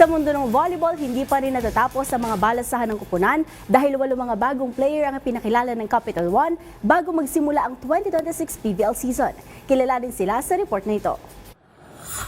Sa mundo ng volleyball, hindi pa rin natatapos ang mga balasahan ng kupunan dahil 8 mga bagong player ang pinakilala ng Capital One bago magsimula ang 2026 PBL season. Kilala din sila sa report na ito.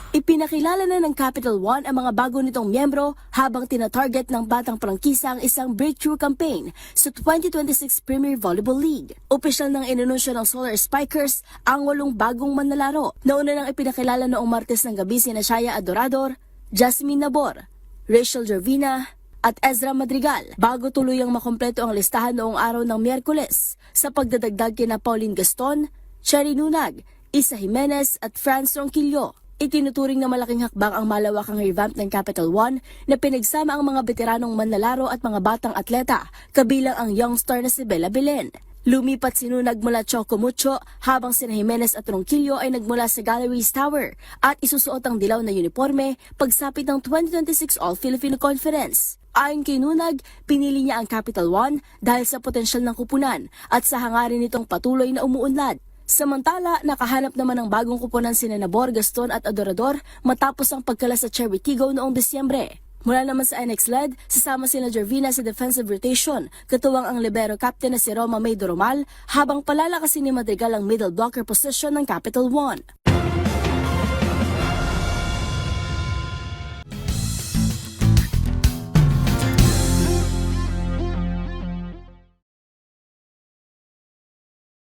Ipinakilala na ng Capital One ang mga bago nitong miyembro habang tinatarget ng batang prangkisa ang isang breakthrough campaign sa 2026 Premier Volleyball League. Opisyal ng inanunsyo ng Solar Spikers ang 8 bagong manlalaro. Nauna nang ipinakilala noong Martes ng gabi sina Shaya Adorador, Jasmine Nabor, Rachel Gervina at Ezra Madrigal bago tuluyang makompleto ang listahan noong araw ng Miyerkules sa pagdadagdag kina Pauline Gaston, Cherry Nunag, Isa Jimenez at Franz Ronquillo. Itinuturing na malaking hakbang ang malawakang revamp ng Capital One na pinagsama ang mga veteranong manlalaro at mga batang atleta, kabilang ang young star na si Bella Belen. Lumipat si Nunag mula Choco Mucho habang sina Jimenez at Ronquillo ay nagmula sa Galleries Tower at isusuot ang dilaw na uniforme pagsapit ng 2026 All-Filipino Conference. Ayon kay Nunag, pinili niya ang Capital One dahil sa potensyal ng kupunan at sa hangarin nitong patuloy na umuunlad. Samantala, nakahanap naman ng bagong kupunan sina Nabor, Gaston at Adorador matapos ang pagkala sa Cherry Tigo noong Disyembre. Mula naman sa NX LED, sasama sina Gervina sa defensive rotation, katuwang ang libero captain na si Roma May Doromal, habang palalakasin ni Madrigal ang middle blocker position ng Capital One.